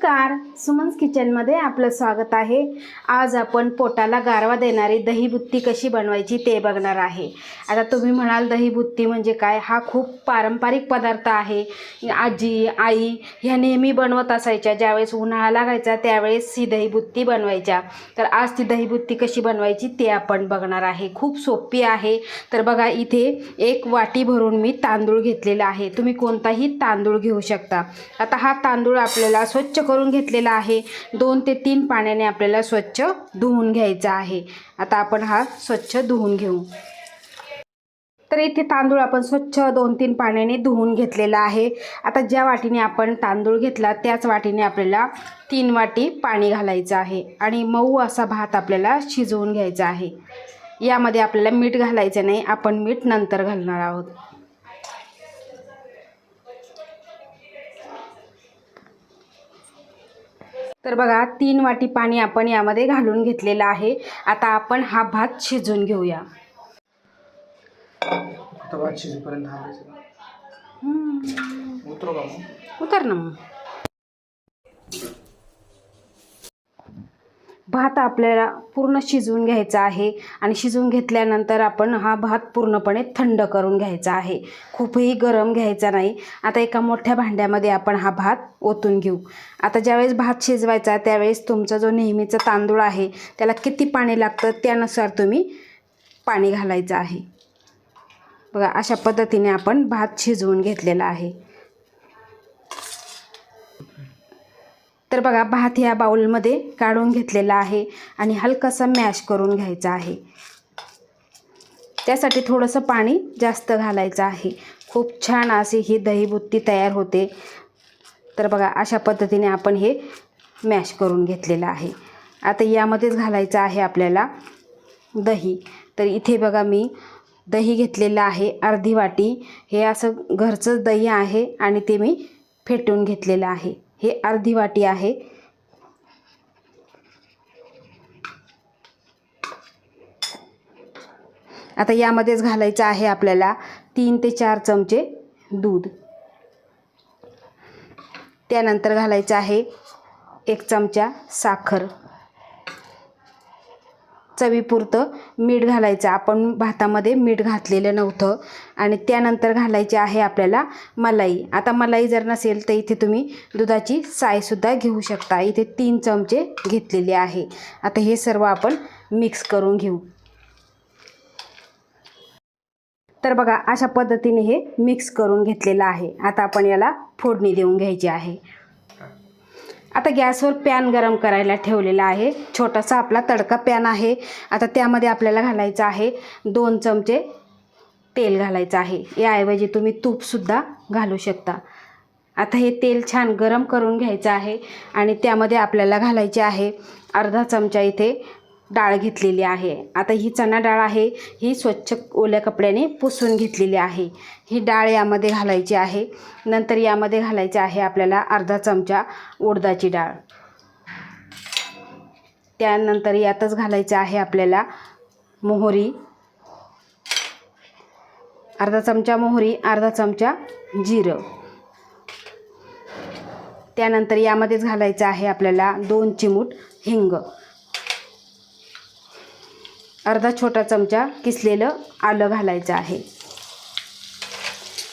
नमस्कार, सुमन्स किचनमध्ये आपलं स्वागत आहे। आज आपण पोटाला गारवा देणारी दहीबुत्ती कशी बनवायची ते बघणार आहे। आता तुम्ही म्हणाल दहीबुत्ती म्हणजे काय? हा खूप पारंपरिक पदार्थ आहे। आजी आई ह्या नेहमी बनवत असायच्या। ज्यावेळेस उन्हाळा लागायचा त्यावेळेस ही दहीबुत्ती बनवायच्या। तर आज ती दहीबुत्ती कशी बनवायची ते आपण बघणार आहे। खूप सोपी आहे। तर बघा, इथे एक वाटी भरून मी तांदूळ घेतलेला आहे। तुम्ही कोणताही तांदूळ घेऊ शकता। आता हा तांदूळ आपल्याला स्वच्छ करून घेतलेला आहे। 2 ते 3 पाण्याने आपल्याला स्वच्छ धुवून घ्यायचा आहे। आता आपण हा स्वच्छ धुवून घेऊ। तर इथे तांदूळ आपण स्वच्छ 2-3 पाण्याने धुवून घेतलेला आहे। आता ज्या वाटीने आपण तांदूळ घेतला त्याच वाटीने आपल्याला 3 वाटी पाणी घालायचं आहे आणि मऊ असा भात आपल्याला शिजवून घ्यायचा आहे। यामध्ये आपल्याला मीठ घालायचं नाही, आपण मीठ नंतर घालणार आहोत। तर बघा, 3 वाटी पाणी आपण यामध्ये घालून घेतलेलं आहे। आता आपण हा भात शिजवून घेऊया। आता भात शिजेपर्यंत थांबायचं का? उतरू का मग? उतर ना मग। भात आपल्याला पूर्ण शिजवून घ्यायचा आहे आणि शिजवून घेतल्यानंतर आपण हा भात पूर्णपणे थंड करून घ्यायचा आहे। खूपही गरम घ्यायचा नाही। आता एका मोठ्या भांड्यामध्ये आपण हा भात ओतून घेऊ। आता ज्यावेळेस भात शिजवायचा त्यावेळेस तुमचा जो नेहमीचा तांदूळ आहे त्याला किती पाणी लागतं त्यानुसार तुम्ही पाणी घालायचं आहे। बघा, अशा पद्धतीने आपण भात शिजवून घेतलेला आहे। तर बघा, भात ह्या बाउलमध्ये काढून घेतलेला आहे आणि हलकासा मॅश करून घ्यायचा आहे। त्यासाठी थोडंसं पाणी जास्त घालायचं आहे। खूप छान अशी ही दहीबुत्ती तयार होते। तर बघा, अशा पद्धतीने आपण हे मॅश करून घेतलेलं आहे। आता यामध्येच घालायचं आहे आपल्याला दही। तर इथे बघा, मी दही घेतलेलं आहे अर्धी वाटी। हे असं घरचंच दही आहे आणि ते मी फेटून घेतलेलं आहे। हे अर्धी वाटी आहे। आता यामध्येच घालायचं आहे आपल्याला 3 ते 4 चमचे दूध। त्यानंतर घालायचं आहे 1 चमचा साखर। चवीपुरतं मीठ घालायचं। आपण भातामध्ये मीठ घातलेलं नव्हतं। आणि त्यानंतर घालायची आहे आपल्याला मलाई। आता मलाई जर नसेल तर इथे तुम्ही दुधाची सायसुद्धा घेऊ शकता। इथे 3 चमचे घेतलेले आहे। आता हे सर्व आपण मिक्स करून घेऊ। तर बघा, अशा पद्धतीने हे मिक्स करून घेतलेलं आहे। आता आपण याला फोडणी देऊन घ्यायची आहे। आता गॅसवर पॅन गरम करायला ठेवलेला आहे। छोटासा आपला तडका पॅन आहे। आता त्यामध्ये आपल्याला घालायचं आहे 2 चमचे तेल घालायचं आहे। याऐवजी तुम्ही तूपसुद्धा घालू शकता। आता हे तेल छान गरम करून घ्यायचं आहे आणि त्यामध्ये आपल्याला घालायचे आहे अर्धा चमचा इथे डाळ घेतलेली आहे। आता ही चणा डाळ आहे, ही स्वच्छ ओल्या कपड्याने पुसून घेतलेली आहे। ही डाळ यामध्ये घालायची आहे। नंतर यामध्ये घालायचे आहे आपल्याला अर्धा चमचा उडदाची डाळ। त्यानंतर यातच घालायचं आहे आपल्याला मोहरी, अर्धा चमचा मोहरी, अर्धा चमचा जिरं। त्यानंतर यामध्येच घालायचं आहे आपल्याला 2 चिमूट हिंग, अर्धा छोटा चमचा किसलेलं आलं घालायचं आहे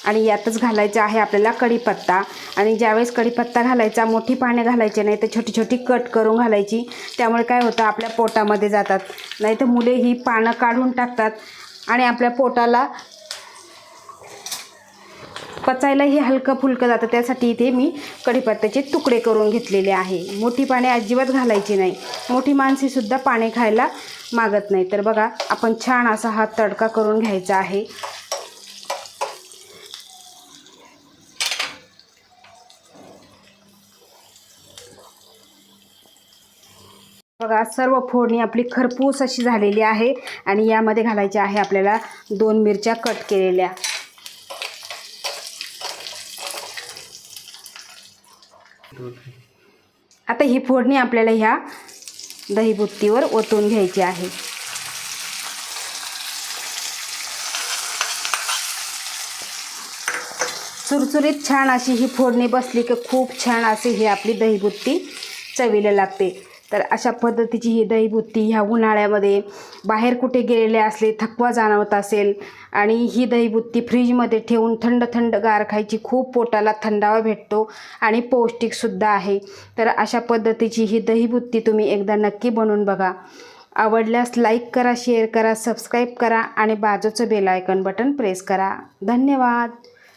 आणि यातच घालायचं आहे आपल्याला कढीपत्ता। आणि ज्यावेळेस कढीपत्ता घालायचा मोठी पाने घालायचे नाही तर छोटी छोटी कट करून घालायची। त्यामुळे काय होतं, आपल्या पोटामध्ये जातात। नाही तर मुले ही पानं काढून टाकतात आणि आपल्या पोटाला पचायलाही हलकं फुलकं जातं। त्यासाठी इथे मी कढीपत्त्याचे तुकडे करून घेतलेले आहे। मोठी पाने अजिबात घालायची नाही। मोठी माणसेसुद्धा पाने खायला मागत नाही। तर बघा, आपण छान असा हा तडका करून घ्यायचा आहे। बघा, सर्व फोडणी आपली खरपूस अशी झालेली आहे आणि यामध्ये घालायचे आहे आपल्याला 2 मिरच्या कट केलेल्या। आता ही फोडणी आपल्याला ह्या दहीबुत्तीवर ओतून घ्यायची आहे। सुरसुरीत छान अशी ही फोडणी बसली की खूप छान अशी ही आपली दहीबुत्ती चवीला लागते. तर अशा पद्धतीची ही दहीबुत्ती ह्या उन्हाळ्यामध्ये बाहेर कुठे गेलेले असले, थकवा जाणवत असेल आणि ही दहीबुत्ती फ्रीजमध्ये ठेवून थंड थंड गार खायची, खूप पोटाला थंडावा भेटतो आणि पौष्टिकसुद्धा आहे. तर अशा पद्धतीची ही दहीबुत्ती तुम्ही एकदा नक्की बनवून बघा. आवडल्यास लाईक करा, शेअर करा, सबस्क्राईब करा आणि बाजूचं बेल आयकॉन बटन प्रेस करा. धन्यवाद.